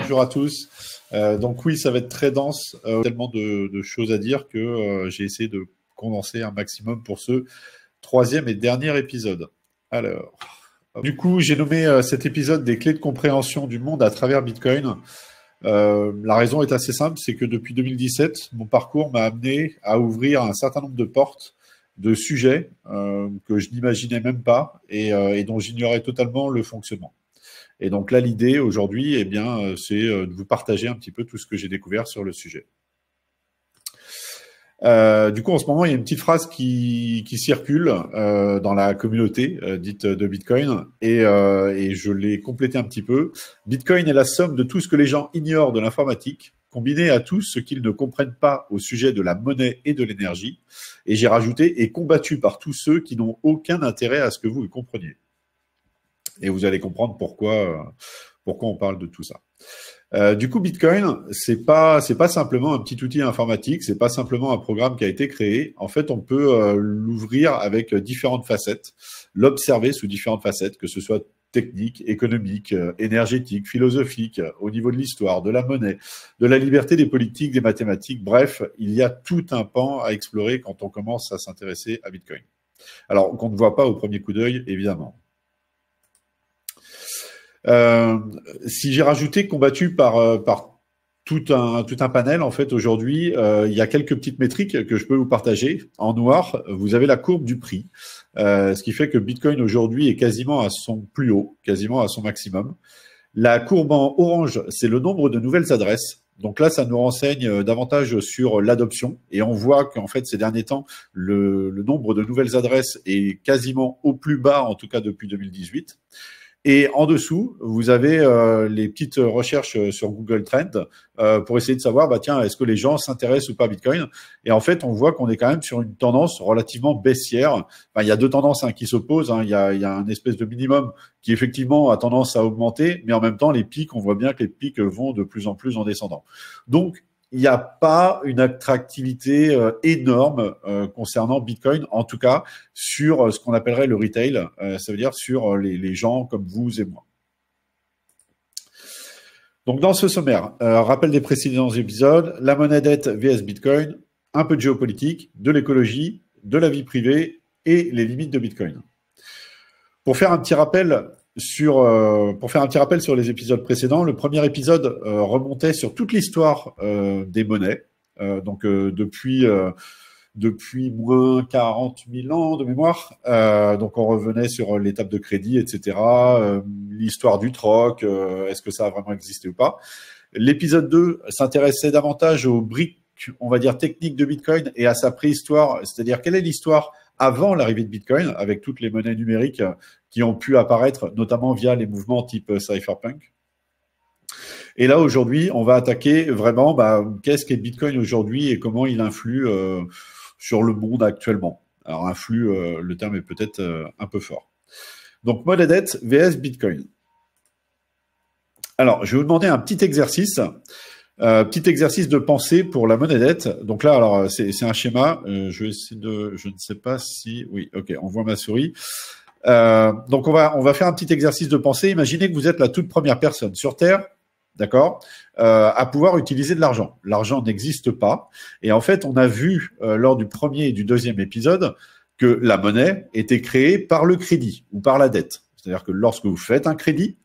bonjour à tous. Donc oui, ça va être très dense, tellement de choses à dire que j'ai essayé de condenser un maximum pour ce troisième et dernier épisode. Alors, du coup, j'ai nommé cet épisode des clés de compréhension du monde à travers Bitcoin. La raison est assez simple, c'est que depuis 2017, mon parcours m'a amené à ouvrir un certain nombre de portes, de sujets que je n'imaginais même pas et dont j'ignorais totalement le fonctionnement. Et donc là, l'idée aujourd'hui, eh bien, c'est de vous partager un petit peu tout ce que j'ai découvert sur le sujet. Du coup, en ce moment, il y a une petite phrase qui circule dans la communauté dite de Bitcoin et je l'ai complétée un petit peu. Bitcoin est la somme de tout ce que les gens ignorent de l'informatique, combiné à tout ce qu'ils ne comprennent pas au sujet de la monnaie et de l'énergie. Et j'ai rajouté « et combattu par tous ceux qui n'ont aucun intérêt à ce que vous le compreniez ». Et vous allez comprendre pourquoi on parle de tout ça. Du coup, Bitcoin, c'est pas simplement un petit outil informatique, c'est pas simplement un programme qui a été créé. En fait, on peut l'ouvrir avec différentes facettes, l'observer sous différentes facettes, que ce soit technique, économique, énergétique, philosophique, au niveau de l'histoire, de la monnaie, de la liberté des politiques, des mathématiques. Bref, il y a tout un pan à explorer quand on commence à s'intéresser à Bitcoin. Alors, qu'on ne voit pas au premier coup d'œil, évidemment. Si j'ai rajouté combattu par tout un panel, en fait, aujourd'hui, il y a quelques petites métriques que je peux vous partager. En noir, vous avez la courbe du prix, ce qui fait que Bitcoin aujourd'hui est quasiment à son plus haut, quasiment à son maximum. La courbe en orange, c'est le nombre de nouvelles adresses. Donc là, ça nous renseigne davantage sur l'adoption. Et on voit qu'en fait, ces derniers temps, le nombre de nouvelles adresses est quasiment au plus bas, en tout cas depuis 2018. Et en dessous, vous avez les petites recherches sur Google Trends pour essayer de savoir, bah tiens, est-ce que les gens s'intéressent ou pas à Bitcoin? Et en fait, on voit qu'on est quand même sur une tendance relativement baissière. Enfin, il y a deux tendances qui s'opposent. Il y a un espèce de minimum qui effectivement a tendance à augmenter, mais en même temps, les pics, on voit bien que les pics vont de plus en plus en descendant. Donc, il n'y a pas une attractivité énorme concernant Bitcoin, en tout cas sur ce qu'on appellerait le retail, ça veut dire sur les gens comme vous et moi. Donc dans ce sommaire, rappel des précédents épisodes, la monnaie dette vs Bitcoin, un peu de géopolitique, de l'écologie, de la vie privée et les limites de Bitcoin. Pour faire un petit rappel sur les épisodes précédents, le premier épisode remontait sur toute l'histoire des monnaies, donc depuis moins 40 000 ans de mémoire. Donc on revenait sur l'étape de crédit, etc. L'histoire du troc, est-ce que ça a vraiment existé ou pas. L'épisode 2 s'intéressait davantage aux briques, on va dire, techniques de Bitcoin et à sa préhistoire, c'est-à-dire quelle est l'histoire avant l'arrivée de Bitcoin, avec toutes les monnaies numériques qui ont pu apparaître, notamment via les mouvements type cypherpunk. Et là, aujourd'hui, on va attaquer vraiment qu'est-ce qu'est Bitcoin aujourd'hui et comment il influe sur le monde actuellement. Alors, influe, le terme est peut-être un peu fort. Donc, monnaie dette vs Bitcoin. Alors, je vais vous demander un petit exercice. Petit exercice de pensée pour la monnaie dette. Donc là, alors c'est un schéma. Je vais essayer je ne sais pas si, oui, ok, on voit ma souris. Donc on va faire un petit exercice de pensée. Imaginez que vous êtes la toute première personne sur Terre, d'accord, à pouvoir utiliser de l'argent. L'argent n'existe pas. Et en fait, on a vu lors du premier et du deuxième épisode que la monnaie était créée par le crédit ou par la dette. C'est-à-dire que lorsque vous faites un crédit,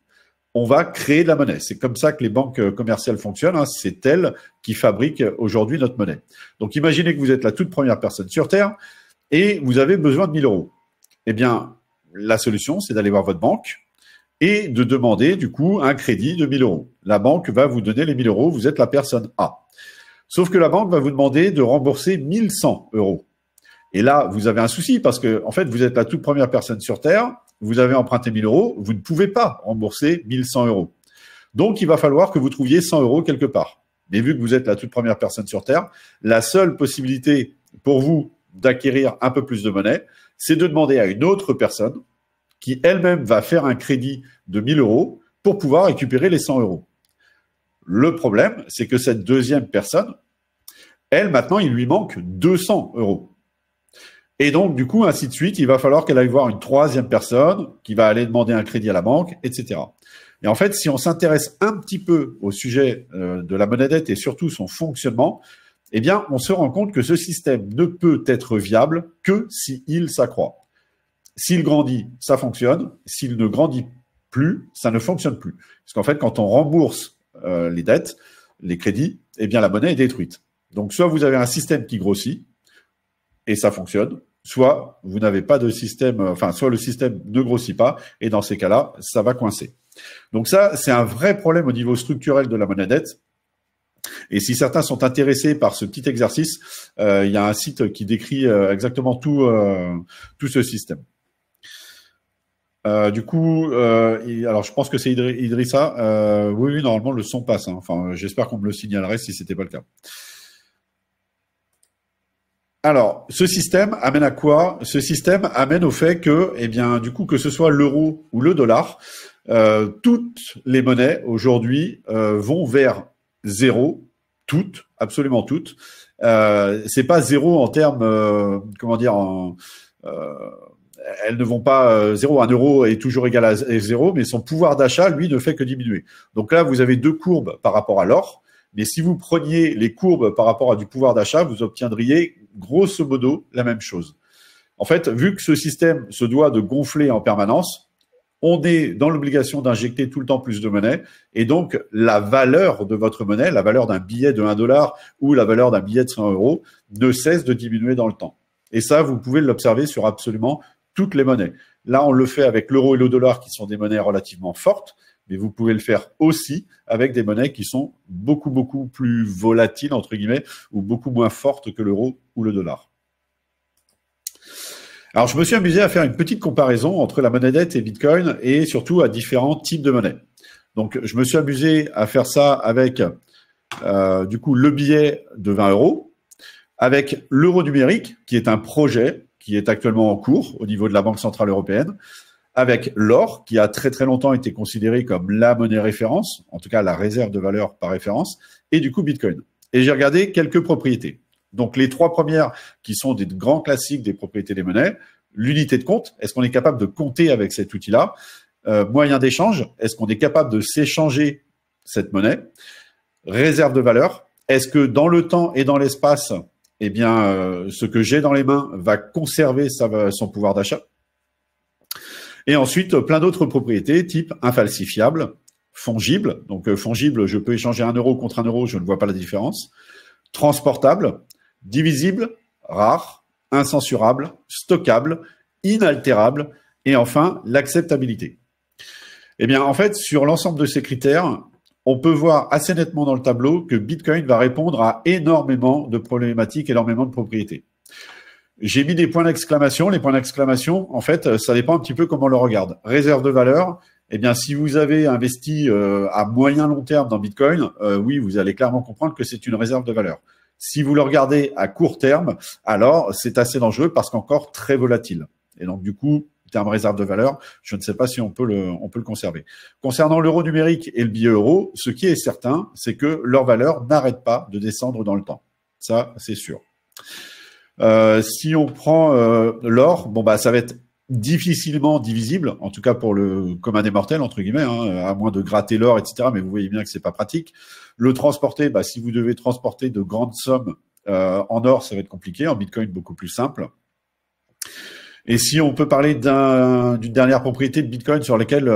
on va créer de la monnaie. C'est comme ça que les banques commerciales fonctionnent. C'est elles qui fabriquent aujourd'hui notre monnaie. Donc, imaginez que vous êtes la toute première personne sur Terre et vous avez besoin de 1 000 euros. Eh bien, la solution, c'est d'aller voir votre banque et de demander, du coup, un crédit de 1 000 euros. La banque va vous donner les 1 000 euros. Vous êtes la personne A. Sauf que la banque va vous demander de rembourser 1 100 euros. Et là, vous avez un souci parce que, en fait, vous êtes la toute première personne sur Terre. Vous avez emprunté 1 000 euros, vous ne pouvez pas rembourser 1 100 euros. Donc, il va falloir que vous trouviez 100 euros quelque part. Mais vu que vous êtes la toute première personne sur Terre, la seule possibilité pour vous d'acquérir un peu plus de monnaie, c'est de demander à une autre personne qui elle-même va faire un crédit de 1 000 euros pour pouvoir récupérer les 100 euros. Le problème, c'est que cette deuxième personne, elle, maintenant, il lui manque 200 euros. Et donc, du coup, ainsi de suite, il va falloir qu'elle aille voir une troisième personne qui va aller demander un crédit à la banque, etc. Et en fait, si on s'intéresse un petit peu au sujet de la monnaie dette et surtout son fonctionnement, eh bien, on se rend compte que ce système ne peut être viable que s'il s'accroît. S'il grandit, ça fonctionne. S'il ne grandit plus, ça ne fonctionne plus. Parce qu'en fait, quand on rembourse les dettes, les crédits, eh bien, la monnaie est détruite. Donc, soit vous avez un système qui grossit et ça fonctionne, soit vous n'avez pas de système, enfin, soit le système ne grossit pas et dans ces cas-là, ça va coincer. Donc ça, c'est un vrai problème au niveau structurel de la monnaie dette. Et si certains sont intéressés par ce petit exercice, il y a un site qui décrit exactement tout ce système. Alors je pense que c'est Idrissa. Oui, normalement le son passe. Hein. Enfin, j'espère qu'on me le signalerait si c'était pas le cas. Alors, ce système amène à quoi? Ce système amène au fait que, eh bien, du coup, que ce soit l'euro ou le dollar, toutes les monnaies aujourd'hui vont vers zéro, toutes, absolument toutes. C'est pas zéro en termes, comment dire, elles ne vont pas zéro. Un euro est toujours égal à zéro, mais son pouvoir d'achat, lui, ne fait que diminuer. Donc là, vous avez deux courbes par rapport à l'or. Mais si vous preniez les courbes par rapport à du pouvoir d'achat, vous obtiendriez grosso modo la même chose. En fait, vu que ce système se doit de gonfler en permanence, on est dans l'obligation d'injecter tout le temps plus de monnaie. Et donc, la valeur de votre monnaie, la valeur d'un billet de 1 dollar ou la valeur d'un billet de 100 euros, ne cesse de diminuer dans le temps. Et ça, vous pouvez l'observer sur absolument toutes les monnaies. Là, on le fait avec l'euro et le dollar qui sont des monnaies relativement fortes. Mais vous pouvez le faire aussi avec des monnaies qui sont beaucoup, beaucoup plus volatiles, entre guillemets, ou beaucoup moins fortes que l'euro ou le dollar. Alors, je me suis amusé à faire une petite comparaison entre la monnaie dette et Bitcoin et surtout à différents types de monnaies. Donc, je me suis amusé à faire ça avec, du coup, le billet de 20 euros, avec l'euro numérique, qui est un projet qui est actuellement en cours au niveau de la Banque Centrale Européenne, avec l'or, qui a très très longtemps été considéré comme la monnaie référence, en tout cas la réserve de valeur par référence, et du coup Bitcoin. Et j'ai regardé quelques propriétés. Donc les trois premières qui sont des grands classiques des propriétés des monnaies, l'unité de compte, est-ce qu'on est capable de compter avec cet outil-là? Moyen d'échange, est-ce qu'on est capable de s'échanger cette monnaie? Réserve de valeur, est-ce que dans le temps et dans l'espace, eh bien, ce que j'ai dans les mains va conserver son pouvoir d'achat? Et ensuite, plein d'autres propriétés, type infalsifiable, fongible. Donc, fongible, je peux échanger 1 euro contre 1 euro, je ne vois pas la différence. Transportable, divisible, rare, incensurable, stockable, inaltérable. Et enfin, l'acceptabilité. Eh bien, en fait, sur l'ensemble de ces critères, on peut voir assez nettement dans le tableau que Bitcoin va répondre à énormément de problématiques, énormément de propriétés. J'ai mis des points d'exclamation. Les points d'exclamation, en fait, ça dépend un petit peu comment on le regarde. Réserve de valeur, eh bien, si vous avez investi à moyen long terme dans Bitcoin, oui, vous allez clairement comprendre que c'est une réserve de valeur. Si vous le regardez à court terme, alors c'est assez dangereux parce qu'encore très volatile. Et donc, du coup, terme réserve de valeur, je ne sais pas si on peut le conserver. Concernant l'euro numérique et le billet euro, ce qui est certain, c'est que leur valeur n'arrête pas de descendre dans le temps. Ça, c'est sûr. Si on prend l'or, bon bah ça va être difficilement divisible, en tout cas pour le commun des mortels entre guillemets, hein, à moins de gratter l'or, etc. Mais vous voyez bien que c'est pas pratique. Le transporter, bah si vous devez transporter de grandes sommes en or, ça va être compliqué. En Bitcoin, beaucoup plus simple. Et si on peut parler d'une dernière propriété de Bitcoin sur laquelle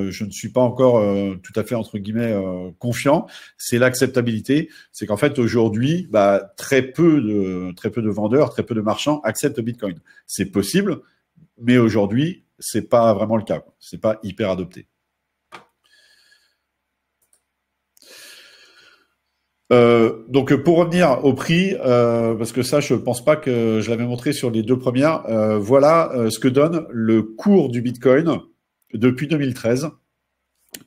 je ne suis pas encore tout à fait entre guillemets confiant, c'est l'acceptabilité. C'est qu'en fait aujourd'hui, bah, très peu de vendeurs, très peu de marchands acceptent Bitcoin. C'est possible, mais aujourd'hui c'est pas vraiment le cas. C'est pas hyper adopté. Donc pour revenir au prix, parce que ça je pense pas que je l'avais montré sur les deux premières, voilà ce que donne le cours du Bitcoin depuis 2013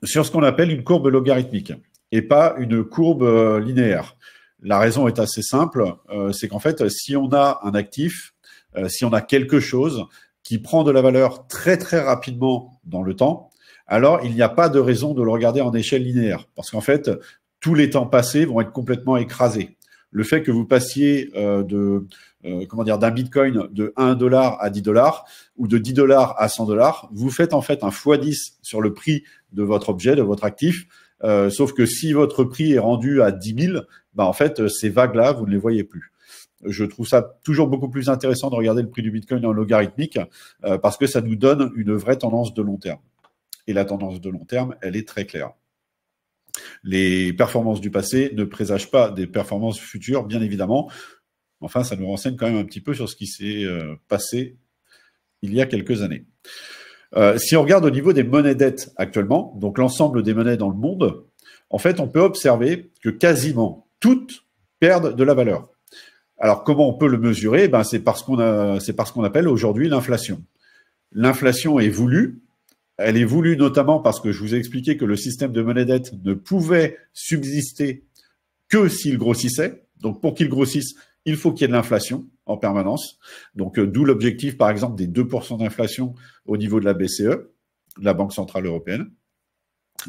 sur ce qu'on appelle une courbe logarithmique et pas une courbe linéaire. La raison est assez simple, c'est qu'en fait si on a un actif, si on a quelque chose qui prend de la valeur très très rapidement dans le temps, alors il n'y a pas de raison de le regarder en échelle linéaire parce qu'en fait tous les temps passés vont être complètement écrasés. le fait que vous passiez d'un Bitcoin de 1 dollar à 10 dollars ou de 10 dollars à 100 dollars, vous faites en fait un x10 sur le prix de votre objet, de votre actif. Sauf que si votre prix est rendu à 10 000, bah en fait, ces vagues-là, vous ne les voyez plus. Je trouve ça toujours beaucoup plus intéressant de regarder le prix du Bitcoin en logarithmique parce que ça nous donne une vraie tendance de long terme. Et la tendance de long terme, elle est très claire. Les performances du passé ne présagent pas des performances futures, bien évidemment. Enfin, ça nous renseigne quand même un petit peu sur ce qui s'est passé il y a quelques années. Si on regarde au niveau des monnaies dettes actuellement, donc l'ensemble des monnaies dans le monde, en fait, on peut observer que quasiment toutes perdent de la valeur. Alors, comment on peut le mesurer? Ben, c'est parce qu'on appelle aujourd'hui l'inflation. L'inflation est voulue. Elle est voulue notamment parce que je vous ai expliqué que le système de monnaie dette ne pouvait subsister que s'il grossissait. Donc, pour qu'il grossisse, il faut qu'il y ait de l'inflation en permanence. Donc, d'où l'objectif, par exemple, des 2% d'inflation au niveau de la BCE, de la Banque Centrale Européenne.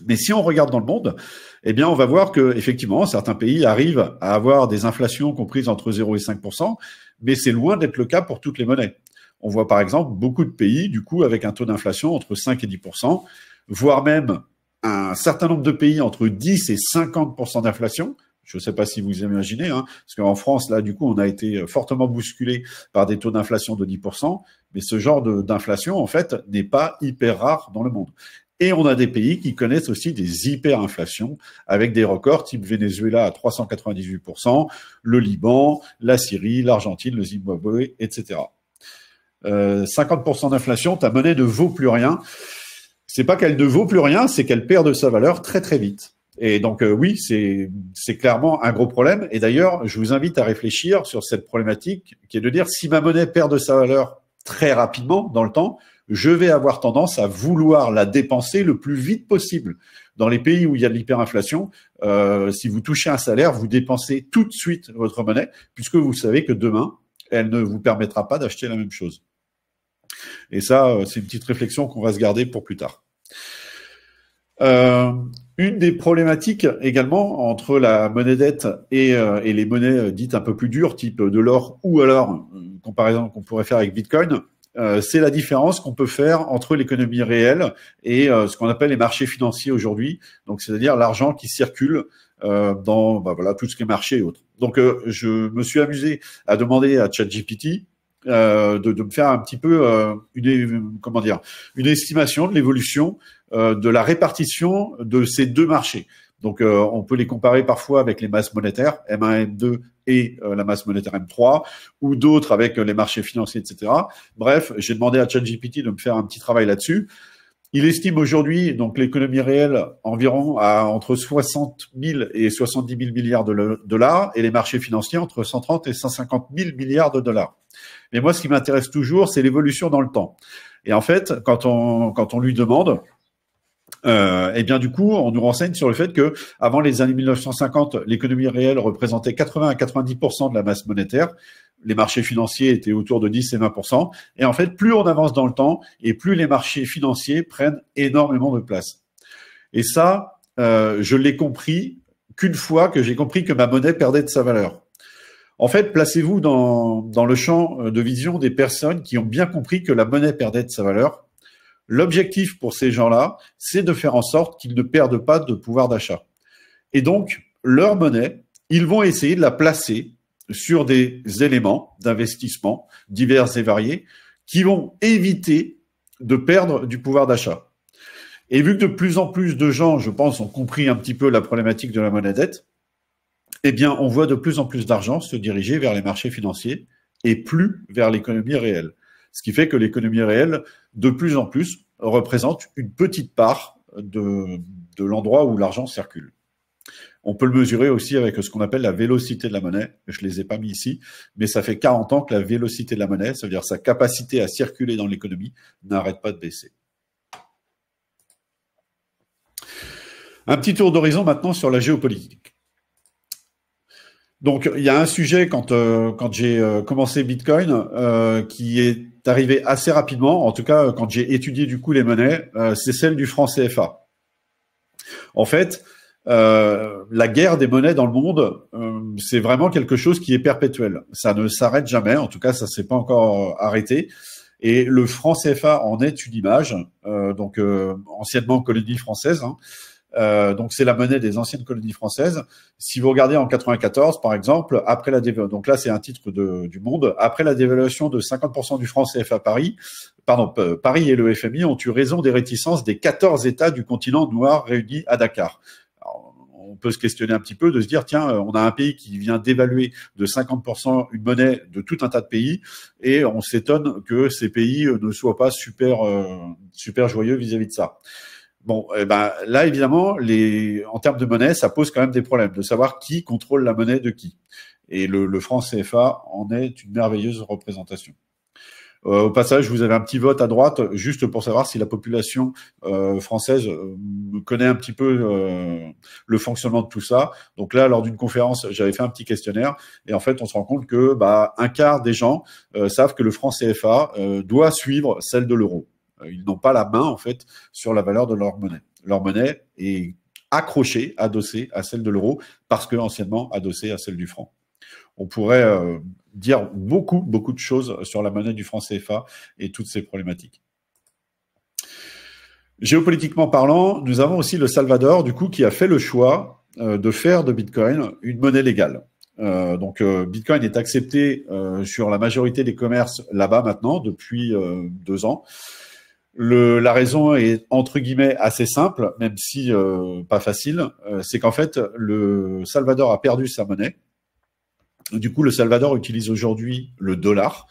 Mais si on regarde dans le monde, eh bien, on va voir que effectivement, certains pays arrivent à avoir des inflations comprises entre 0 et 5%, mais c'est loin d'être le cas pour toutes les monnaies. On voit par exemple beaucoup de pays, du coup, avec un taux d'inflation entre 5 et 10%, voire même un certain nombre de pays entre 10 et 50% d'inflation. Je ne sais pas si vous imaginez, hein, parce qu'en France, là, du coup, on a été fortement bousculé par des taux d'inflation de 10%, mais ce genre d'inflation, en fait, n'est pas hyper rare dans le monde. Et on a des pays qui connaissent aussi des hyperinflations avec des records type Venezuela à 398%, le Liban, la Syrie, l'Argentine, le Zimbabwe, etc. 50% d'inflation, ta monnaie ne vaut plus rien. C'est pas qu'elle ne vaut plus rien, c'est qu'elle perd de sa valeur très très vite. Et donc oui, c'est clairement un gros problème. Et d'ailleurs, je vous invite à réfléchir sur cette problématique qui est de dire si ma monnaie perd de sa valeur très rapidement dans le temps, je vais avoir tendance à vouloir la dépenser le plus vite possible. Dans les pays où il y a de l'hyperinflation, si vous touchez un salaire, vous dépensez tout de suite votre monnaie, puisque vous savez que demain, elle ne vous permettra pas d'acheter la même chose. Et ça, c'est une petite réflexion qu'on va se garder pour plus tard. Une des problématiques également entre la monnaie dette et les monnaies dites un peu plus dures, type de l'or ou alors, comparaison qu'on pourrait faire avec Bitcoin, c'est la différence qu'on peut faire entre l'économie réelle et ce qu'on appelle les marchés financiers aujourd'hui. Donc, c'est-à-dire l'argent qui circule dans voilà, tout ce qui est marché et autres. Donc, je me suis amusé à demander à ChatGPT de me faire un petit peu une estimation de l'évolution de la répartition de ces deux marchés. Donc, on peut les comparer parfois avec les masses monétaires, M1, M2 et la masse monétaire M3, ou d'autres avec les marchés financiers, etc. Bref, j'ai demandé à ChatGPT de me faire un petit travail là-dessus. Il estime aujourd'hui donc l'économie réelle environ à entre 60 000 et 70 000 milliards de dollars et les marchés financiers entre 130 et 150 000 milliards de dollars. Mais moi, ce qui m'intéresse toujours, c'est l'évolution dans le temps. Et en fait, quand on lui demande, eh bien, du coup, on nous renseigne sur le fait que avant les années 1950, l'économie réelle représentait 80 à 90% de la masse monétaire. Les marchés financiers étaient autour de 10 et 20%. Et en fait, plus on avance dans le temps et plus les marchés financiers prennent énormément de place. Et ça, je l'ai compris qu'une fois que j'ai compris que ma monnaie perdait de sa valeur. En fait, placez-vous dans le champ de vision des personnes qui ont bien compris que la monnaie perdait de sa valeur. L'objectif pour ces gens-là, c'est de faire en sorte qu'ils ne perdent pas de pouvoir d'achat. Et donc, leur monnaie, ils vont essayer de la placer sur des éléments d'investissement divers et variés qui vont éviter de perdre du pouvoir d'achat. Et vu que de plus en plus de gens, je pense, ont compris un petit peu la problématique de la monnaie dette, eh bien, on voit de plus en plus d'argent se diriger vers les marchés financiers et plus vers l'économie réelle. Ce qui fait que l'économie réelle, de plus en plus, représente une petite part de l'endroit où l'argent circule. On peut le mesurer aussi avec ce qu'on appelle la vélocité de la monnaie. Je ne les ai pas mis ici, mais ça fait 40 ans que la vélocité de la monnaie, ça veut dire sa capacité à circuler dans l'économie, n'arrête pas de baisser. Un petit tour d'horizon maintenant sur la géopolitique. Donc, il y a un sujet quand j'ai commencé Bitcoin qui est arrivé assez rapidement, en tout cas quand j'ai étudié du coup les monnaies, c'est celle du franc CFA. En fait, la guerre des monnaies dans le monde, c'est vraiment quelque chose qui est perpétuel. Ça ne s'arrête jamais. En tout cas, ça s'est pas encore arrêté. Et le franc CFA en est une image. Donc, anciennement colonie française. Hein. Donc c'est la monnaie des anciennes colonies françaises. Si vous regardez en 94, par exemple, après la donc là c'est un titre du Monde, après la dévaluation de 50% du franc CFA Paris, Paris et le FMI ont eu raison des réticences des 14 États du continent noir réunis à Dakar. Alors, on peut se questionner un petit peu, de se dire tiens, on a un pays qui vient d'évaluer de 50% une monnaie de tout un tas de pays, et on s'étonne que ces pays ne soient pas super joyeux vis-à-vis de ça. Bon, là, évidemment, en termes de monnaie, ça pose quand même des problèmes de savoir qui contrôle la monnaie de qui. Et le franc CFA en est une merveilleuse représentation. Au passage, vous avez un petit vote à droite, juste pour savoir si la population française connaît un petit peu le fonctionnement de tout ça. Donc là, lors d'une conférence, j'avais fait un petit questionnaire, et en fait, on se rend compte que un quart des gens savent que le franc CFA doit suivre celle de l'euro. Ils n'ont pas la main, en fait, sur la valeur de leur monnaie. Leur monnaie est accrochée, adossée à celle de l'euro, parce que anciennement adossée à celle du franc. On pourrait dire beaucoup de choses sur la monnaie du franc CFA et toutes ces problématiques. Géopolitiquement parlant, nous avons aussi le Salvador, du coup, qui a fait le choix de faire de Bitcoin une monnaie légale. Donc Bitcoin est accepté sur la majorité des commerces là-bas maintenant, depuis 2 ans. La raison est entre guillemets assez simple, même si pas facile. C'est qu'en fait, le Salvador a perdu sa monnaie. Du coup, le Salvador utilise aujourd'hui le dollar.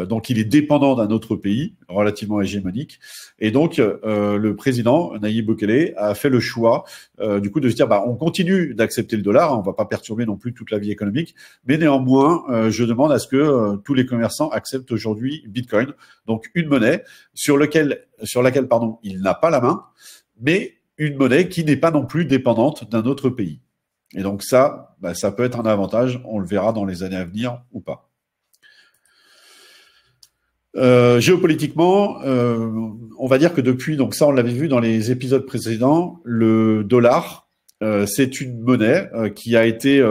Donc, il est dépendant d'un autre pays relativement hégémonique. Et donc, le président Nayib Bukele a fait le choix, du coup, de se dire, on continue d'accepter le dollar. On va pas perturber non plus toute la vie économique, mais néanmoins, je demande à ce que tous les commerçants acceptent aujourd'hui Bitcoin. Donc, une monnaie sur laquelle, il n'a pas la main, mais une monnaie qui n'est pas non plus dépendante d'un autre pays. Et donc ça, ça peut être un avantage. On le verra dans les années à venir ou pas. Géopolitiquement, on va dire que depuis, donc ça on l'avait vu dans les épisodes précédents, le dollar, c'est une monnaie qui a été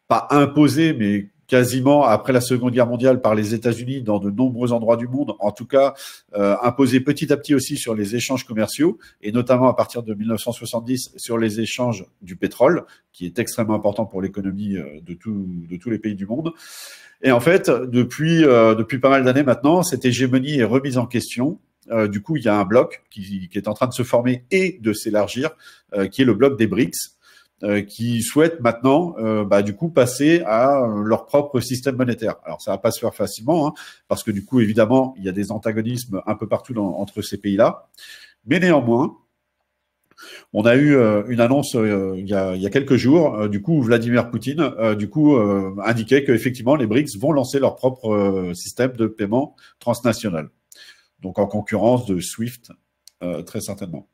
pas imposée, mais quasiment après la Seconde Guerre mondiale par les États-Unis dans de nombreux endroits du monde, en tout cas imposée petit à petit aussi sur les échanges commerciaux, et notamment à partir de 1970 sur les échanges du pétrole, qui est extrêmement important pour l'économie de tous les pays du monde. Et en fait, depuis pas mal d'années maintenant, cette hégémonie est remise en question. Du coup, il y a un bloc qui est en train de se former et de s'élargir, qui est le bloc des BRICS, qui souhaitent maintenant, du coup, passer à leur propre système monétaire. Alors, ça va pas se faire facilement, hein, parce que du coup, évidemment, il y a des antagonismes un peu partout entre ces pays-là. Mais néanmoins, on a eu une annonce il y a quelques jours, du coup, Vladimir Poutine, indiquait qu'effectivement, les BRICS vont lancer leur propre système de paiement transnational. Donc, en concurrence de SWIFT, très certainement.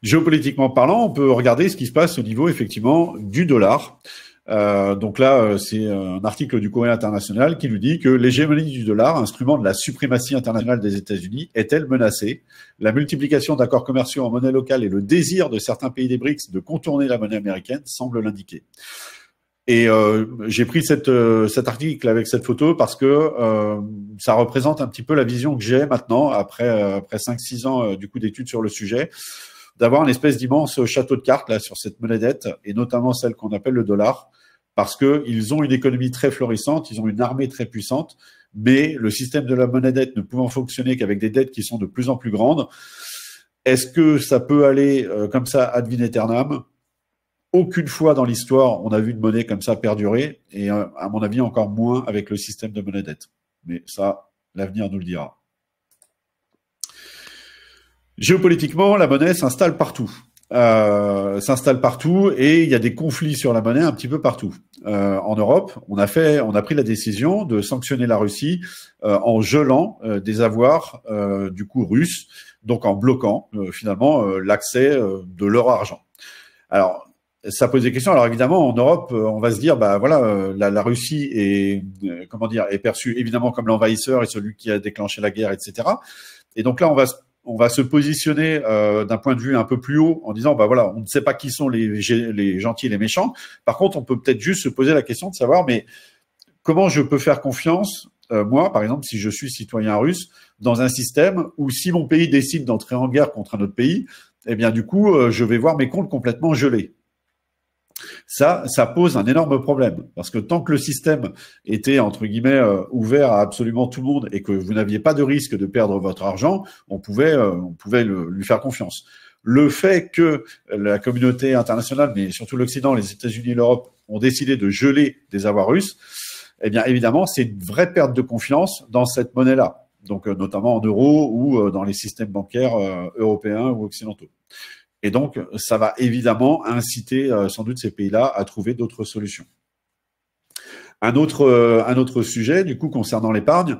Géopolitiquement parlant, on peut regarder ce qui se passe au niveau, effectivement, du dollar. Donc là, c'est un article du Courrier international qui nous dit que l'hégémonie du dollar, instrument de la suprématie internationale des États-Unis, est-elle menacée? La multiplication d'accords commerciaux en monnaie locale et le désir de certains pays des BRICS de contourner la monnaie américaine semblent l'indiquer. Et j'ai pris cet article avec cette photo parce que ça représente un petit peu la vision que j'ai maintenant, après 5-6 ans du coup d'études sur le sujet, d'avoir une espèce d'immense château de cartes là sur cette monnaie dette, et notamment celle qu'on appelle le dollar, parce que ils ont une économie très florissante, ils ont une armée très puissante, mais le système de la monnaie dette ne pouvant fonctionner qu'avec des dettes qui sont de plus en plus grandes, est-ce que ça peut aller comme ça ad vitam? Aucune fois dans l'histoire on a vu une monnaie comme ça perdurer, et à mon avis encore moins avec le système de monnaie dette. Mais ça, l'avenir nous le dira. Géopolitiquement, la monnaie s'installe partout. Et il y a des conflits sur la monnaie un petit peu partout. En Europe, on a pris la décision de sanctionner la Russie en gelant des avoirs du coup russes, donc en bloquant finalement l'accès de leur argent. Alors, ça pose des questions. Alors évidemment, en Europe, on va se dire, la Russie est perçue évidemment comme l'envahisseur et celui qui a déclenché la guerre, etc. Et donc là, on va se on va se positionner d'un point de vue un peu plus haut en disant, bah voilà, on ne sait pas qui sont les gentils et les méchants. Par contre, on peut peut-être juste se poser la question de savoir, mais comment je peux faire confiance, moi, par exemple, si je suis citoyen russe, dans un système où si mon pays décide d'entrer en guerre contre un autre pays, eh bien, du coup, je vais voir mes comptes complètement gelés. Ça pose un énorme problème parce que tant que le système était entre guillemets ouvert à absolument tout le monde et que vous n'aviez pas de risque de perdre votre argent, on pouvait lui faire confiance. Le fait que la communauté internationale, mais surtout l'Occident, les États-Unis et l'Europe, ont décidé de geler des avoirs russes, eh bien évidemment, c'est une vraie perte de confiance dans cette monnaie-là, donc notamment en euros ou dans les systèmes bancaires européens ou occidentaux. Et donc, ça va évidemment inciter sans doute ces pays-là à trouver d'autres solutions. Un autre sujet, du coup, concernant l'épargne,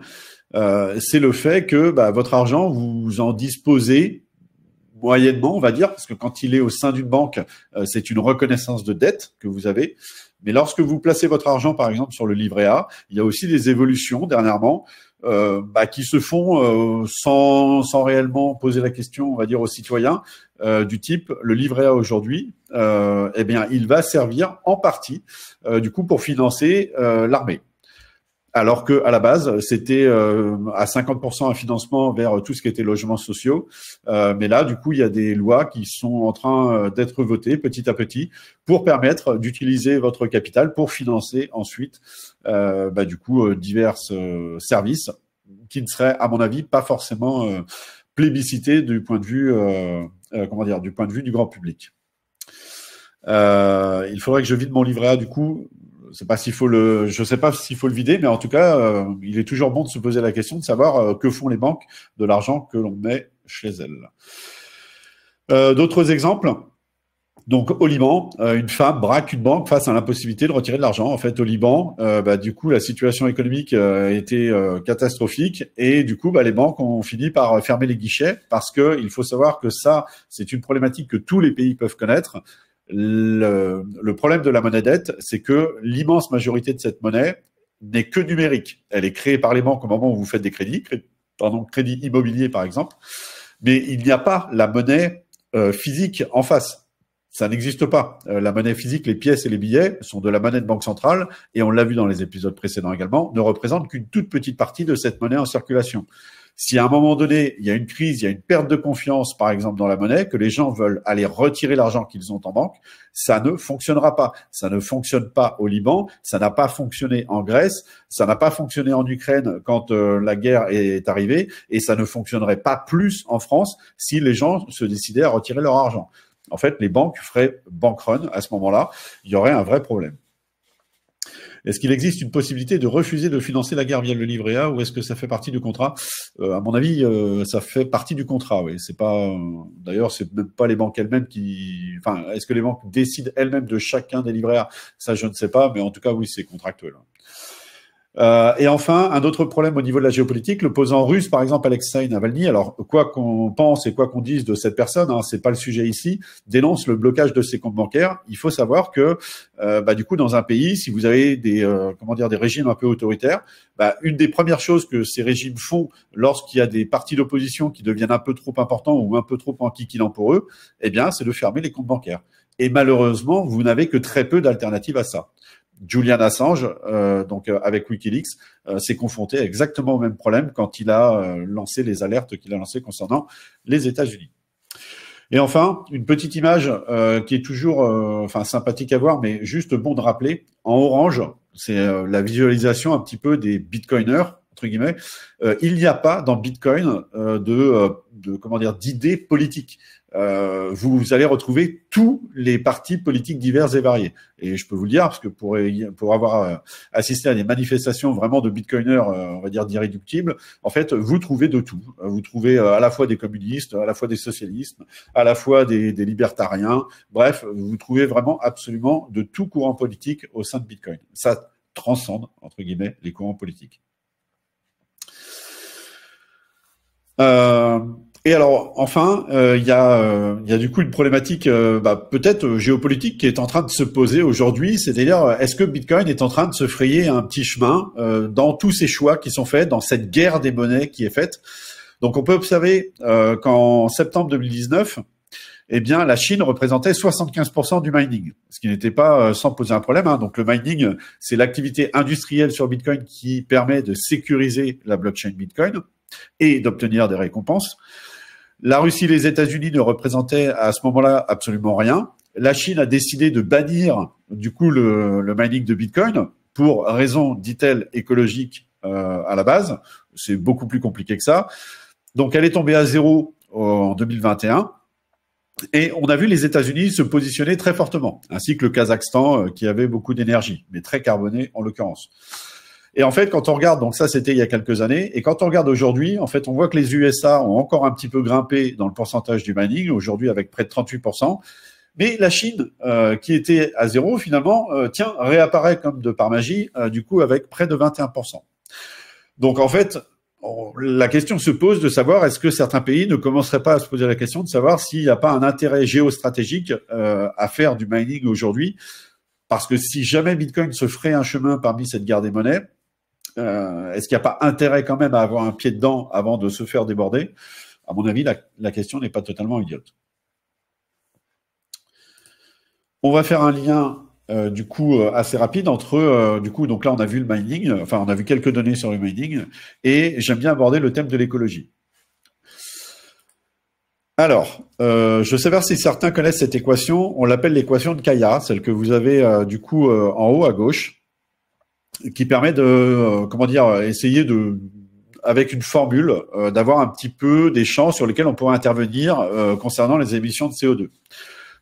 c'est le fait que votre argent, vous en disposez moyennement, on va dire, parce que quand il est au sein d'une banque, c'est une reconnaissance de dette que vous avez. Mais lorsque vous placez votre argent, par exemple, sur le livret A, il y a aussi des évolutions dernièrement qui se font sans réellement poser la question, on va dire, aux citoyens, du type le livret A aujourd'hui, eh bien, il va servir en partie, du coup, pour financer l'armée. Alors que à la base, c'était à 50% un financement vers tout ce qui était logements sociaux. Mais là, du coup, il y a des lois qui sont en train d'être votées petit à petit pour permettre d'utiliser votre capital pour financer ensuite, du coup, divers services qui ne seraient, à mon avis, pas forcément plébiscités du point de vue, du point de vue du grand public. Il faudrait que je vide mon livret A, du coup. Je sais pas s'il faut le vider, mais en tout cas, il est toujours bon de se poser la question de savoir que font les banques de l'argent que l'on met chez elles. D'autres exemples. Donc, au Liban, une femme braque une banque face à l'impossibilité de retirer de l'argent. En fait, au Liban, du coup, la situation économique était catastrophique et du coup, les banques ont fini par fermer les guichets parce que il faut savoir que ça, c'est une problématique que tous les pays peuvent connaître. Le problème de la monnaie dette, c'est que l'immense majorité de cette monnaie n'est que numérique. Elle est créée par les banques au moment où vous faites des crédits immobilier par exemple, mais il n'y a pas la monnaie physique en face. Ça n'existe pas. La monnaie physique, les pièces et les billets sont de la monnaie de banque centrale, et on l'a vu dans les épisodes précédents également, ne représentent qu'une toute petite partie de cette monnaie en circulation. Si à un moment donné, il y a une crise, il y a une perte de confiance, par exemple, dans la monnaie, que les gens veulent aller retirer l'argent qu'ils ont en banque, ça ne fonctionnera pas. Ça ne fonctionne pas au Liban, ça n'a pas fonctionné en Grèce, ça n'a pas fonctionné en Ukraine quand la guerre est arrivée, et ça ne fonctionnerait pas plus en France si les gens se décidaient à retirer leur argent. En fait, les banques feraient bank run à ce moment-là, il y aurait un vrai problème. Est-ce qu'il existe une possibilité de refuser de financer la guerre via le livret A ou est-ce que ça fait partie du contrat? À mon avis, ça fait partie du contrat. Oui, c'est pas. D'ailleurs, c'est même pas les banques elles-mêmes qui. Enfin, est-ce que les banques décident elles-mêmes de chacun des livrets A? Ça, je ne sais pas, mais en tout cas, oui, c'est contractuel. Et enfin, un autre problème au niveau de la géopolitique, l'opposant russe, par exemple, Alexei Navalny, alors quoi qu'on pense et quoi qu'on dise de cette personne, c'est pas le sujet ici, dénonce le blocage de ses comptes bancaires. Il faut savoir que, du coup, dans un pays, si vous avez des régimes un peu autoritaires, une des premières choses que ces régimes font lorsqu'il y a des partis d'opposition qui deviennent un peu trop importants ou un peu trop enquiquinants pour eux, eh bien, c'est de fermer les comptes bancaires. Et malheureusement, vous n'avez que très peu d'alternatives à ça. Julian Assange, avec Wikileaks, s'est confronté exactement au même problème quand il a lancé les alertes qu'il a lancées concernant les États-Unis. Et enfin, une petite image qui est toujours sympathique à voir, mais juste bon de rappeler. En orange, c'est la visualisation un petit peu des bitcoiners, entre guillemets. Il n'y a pas dans Bitcoin d'idées politiques. Vous allez retrouver tous les partis politiques divers et variés. Et je peux vous le dire, parce que pour avoir assisté à des manifestations vraiment de bitcoiners, on va dire d'irréductibles, en fait, vous trouvez de tout. Vous trouvez à la fois des communistes, à la fois des socialistes, à la fois des libertariens. Bref, vous trouvez vraiment absolument de tout courant politique au sein de Bitcoin. Ça transcende, entre guillemets, les courants politiques. Et alors, enfin, il y a du coup une problématique peut-être géopolitique qui est en train de se poser aujourd'hui, c'est-à-dire est-ce que Bitcoin est en train de se frayer un petit chemin dans tous ces choix qui sont faits, dans cette guerre des monnaies qui est faite. Donc on peut observer qu'en septembre 2019, eh bien, la Chine représentait 75% du mining, ce qui n'était pas sans poser un problème. Hein. Donc, le mining, c'est l'activité industrielle sur Bitcoin qui permet de sécuriser la blockchain Bitcoin et d'obtenir des récompenses. La Russie et les États-Unis ne représentaient à ce moment-là absolument rien. La Chine a décidé de bannir, du coup, le mining de Bitcoin pour raison, dit-elle, écologique à la base. C'est beaucoup plus compliqué que ça. Donc, elle est tombée à zéro en 2021. Et on a vu les États-Unis se positionner très fortement, ainsi que le Kazakhstan qui avait beaucoup d'énergie, mais très carboné en l'occurrence. Et en fait, quand on regarde, donc ça c'était il y a quelques années, et quand on regarde aujourd'hui, en fait, on voit que les USA ont encore un petit peu grimpé dans le pourcentage du mining, aujourd'hui avec près de 38%, mais la Chine, qui était à zéro finalement, tiens, réapparaît comme de par magie, du coup avec près de 21%. Donc en fait, la question se pose de savoir est-ce que certains pays ne commenceraient pas à se poser la question de savoir s'il n'y a pas un intérêt géostratégique à faire du mining aujourd'hui, parce que si jamais Bitcoin se ferait un chemin parmi cette guerre des monnaies, est-ce qu'il n'y a pas intérêt quand même à avoir un pied dedans avant de se faire déborder? À mon avis, la question n'est pas totalement idiote. On va faire un lien du coup assez rapide entre du coup, donc là on a vu le mining, enfin on a vu quelques données sur le mining, et j'aime bien aborder le thème de l'écologie. Alors, je sais pas si certains connaissent cette équation, on l'appelle l'équation de Kaya, celle que vous avez du coup en haut à gauche, qui permet de comment dire, essayer de, avec une formule, d'avoir un petit peu des champs sur lesquels on pourrait intervenir concernant les émissions de CO2.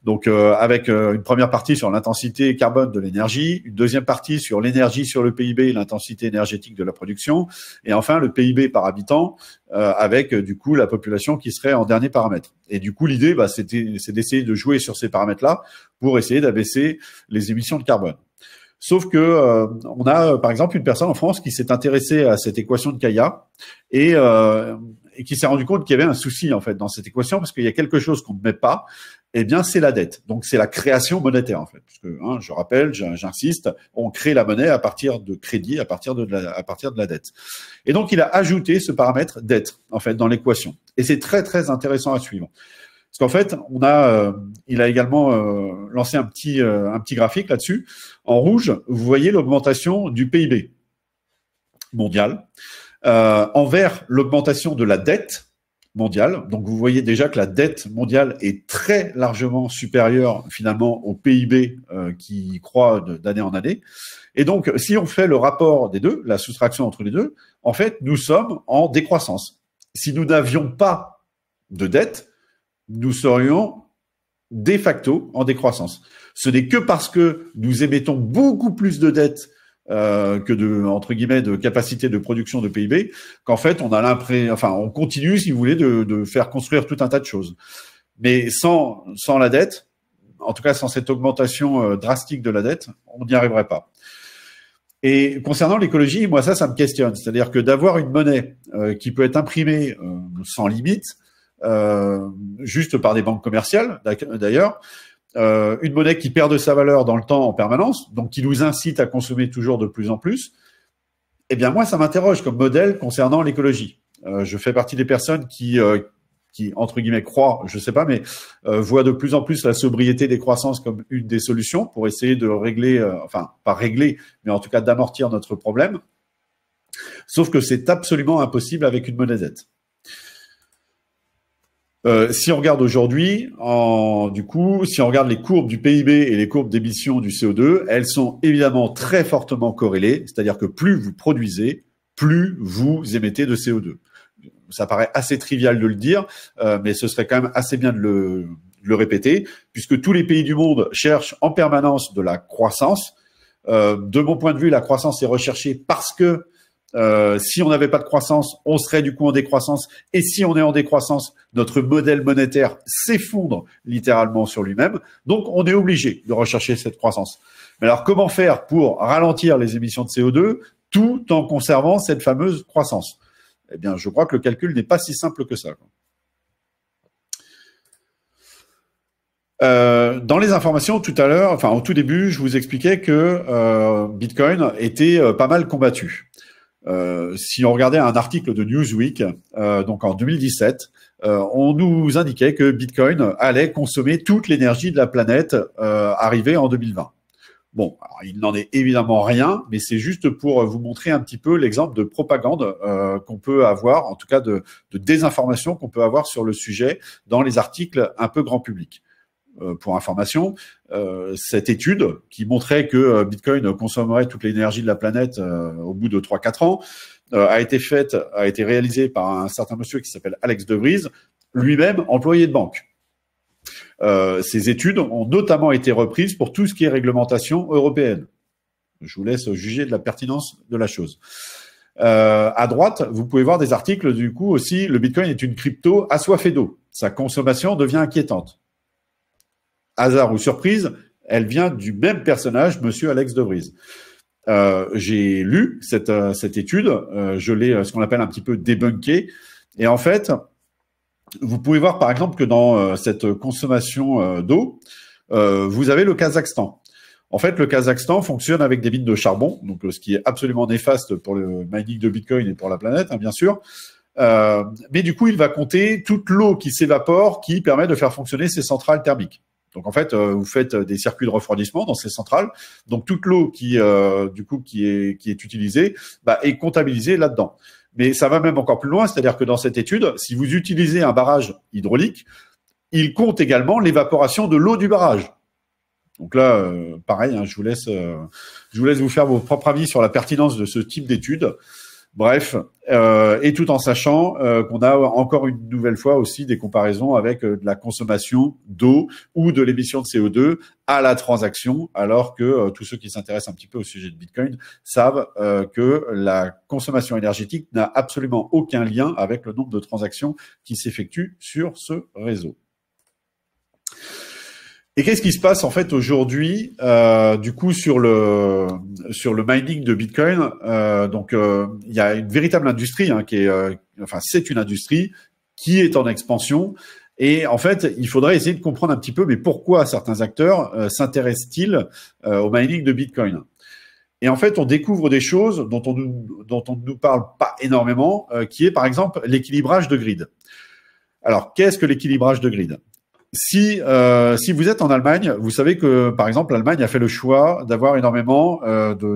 Donc, avec une première partie sur l'intensité carbone de l'énergie, une deuxième partie sur l'énergie sur le PIB et l'intensité énergétique de la production, et enfin le PIB par habitant, avec du coup la population qui serait en dernier paramètre. Et du coup, l'idée, c'est d'essayer de jouer sur ces paramètres-là pour essayer d'abaisser les émissions de carbone. Sauf que on a par exemple une personne en France qui s'est intéressée à cette équation de Kaya et qui s'est rendu compte qu'il y avait un souci en fait dans cette équation parce qu'il y a quelque chose qu'on ne met pas. Eh bien, c'est la dette. Donc, c'est la création monétaire, en fait. Parce que, je rappelle, j'insiste, on crée la monnaie à partir de crédit, à partir de la dette. Et donc, il a ajouté ce paramètre dette, en fait, dans l'équation. Et c'est très, très intéressant à suivre. Parce qu'en fait, il a également lancé un petit graphique là-dessus. En rouge, vous voyez l'augmentation du PIB mondial. En vert, l'augmentation de la dette mondiale. Donc, vous voyez déjà que la dette mondiale est très largement supérieure finalement au PIB qui croît d'année en année. Et donc, si on fait le rapport des deux, la soustraction entre les deux, en fait, nous sommes en décroissance. Si nous n'avions pas de dette, nous serions de facto en décroissance. Ce n'est que parce que nous émettons beaucoup plus de dettes que de, entre guillemets, de capacité de production de PIB, qu'en fait, on a l'impression, enfin, on continue, si vous voulez, de faire construire tout un tas de choses. Mais sans la dette, en tout cas, sans cette augmentation drastique de la dette, on n'y arriverait pas. Et concernant l'écologie, moi, ça me questionne. C'est-à-dire que d'avoir une monnaie qui peut être imprimée sans limite, juste par des banques commerciales, d'ailleurs, une monnaie qui perd de sa valeur dans le temps en permanence, donc qui nous incite à consommer toujours de plus en plus, eh bien moi, ça m'interroge comme modèle concernant l'écologie. Je fais partie des personnes qui entre guillemets, croient, je sais pas, mais voient de plus en plus la sobriété des croissances comme une des solutions pour essayer de régler, enfin, pas régler, mais en tout cas d'amortir notre problème. Sauf que c'est absolument impossible avec une monnaie dette. Si on regarde aujourd'hui, du coup, si on regarde les courbes du PIB et les courbes d'émissions du CO2, elles sont évidemment très fortement corrélées, c'est-à-dire que plus vous produisez, plus vous émettez de CO2. Ça paraît assez trivial de le dire, mais ce serait quand même assez bien de le répéter, puisque tous les pays du monde cherchent en permanence de la croissance. De mon point de vue, la croissance est recherchée parce que si on n'avait pas de croissance, on serait du coup en décroissance. Et si on est en décroissance, notre modèle monétaire s'effondre littéralement sur lui-même. Donc, on est obligé de rechercher cette croissance. Mais alors, comment faire pour ralentir les émissions de CO2 tout en conservant cette fameuse croissance? Eh bien, je crois que le calcul n'est pas si simple que ça. Dans les informations tout à l'heure, enfin au tout début, je vous expliquais que Bitcoin était pas mal combattu. Si on regardait un article de Newsweek, donc en 2017, on nous indiquait que Bitcoin allait consommer toute l'énergie de la planète arrivée en 2020. Bon, alors, il n'en est évidemment rien, mais c'est juste pour vous montrer un petit peu l'exemple de propagande qu'on peut avoir, en tout cas de désinformation qu'on peut avoir sur le sujet dans les articles un peu grand public. Pour information, cette étude qui montrait que Bitcoin consommerait toute l'énergie de la planète au bout de 3-4 ans a été réalisée par un certain monsieur qui s'appelle Alex de Vries, lui-même employé de banque. Ces études ont notamment été reprises pour tout ce qui est réglementation européenne. Je vous laisse juger de la pertinence de la chose. À droite, vous pouvez voir des articles du coup aussi, le Bitcoin est une crypto assoiffée d'eau. Sa consommation devient inquiétante. Hasard ou surprise, elle vient du même personnage, monsieur Alex de Vries. J'ai lu cette étude, je l'ai ce qu'on appelle un petit peu débunkée, et en fait, vous pouvez voir par exemple que dans cette consommation d'eau, vous avez le Kazakhstan. En fait, le Kazakhstan fonctionne avec des mines de charbon, donc ce qui est absolument néfaste pour le mining de Bitcoin et pour la planète, hein, bien sûr. Mais du coup, il va compter toute l'eau qui s'évapore, qui permet de faire fonctionner ces centrales thermiques. Donc en fait, vous faites des circuits de refroidissement dans ces centrales. Donc toute l'eau qui est utilisée est comptabilisée là-dedans. Mais ça va même encore plus loin, c'est-à-dire que dans cette étude, si vous utilisez un barrage hydraulique, il compte également l'évaporation de l'eau du barrage. Donc là, pareil, hein, je vous laisse vous faire vos propres avis sur la pertinence de ce type d'études. Bref, et tout en sachant qu'on a encore une nouvelle fois aussi des comparaisons avec de la consommation d'eau ou de l'émission de CO2 à la transaction, alors que tous ceux qui s'intéressent un petit peu au sujet de Bitcoin savent que la consommation énergétique n'a absolument aucun lien avec le nombre de transactions qui s'effectuent sur ce réseau. Et qu'est-ce qui se passe en fait aujourd'hui, du coup sur le mining de Bitcoin. Il y a une véritable industrie qui est, c'est une industrie qui est en expansion. Et en fait, il faudrait essayer de comprendre un petit peu, mais pourquoi certains acteurs s'intéressent-ils au mining de Bitcoin. Et en fait, on découvre des choses dont on ne nous parle pas énormément, qui est par exemple l'équilibrage de grid. Alors, qu'est-ce que l'équilibrage de grid ? Si vous êtes en Allemagne, vous savez que, par exemple, l'Allemagne a fait le choix d'avoir énormément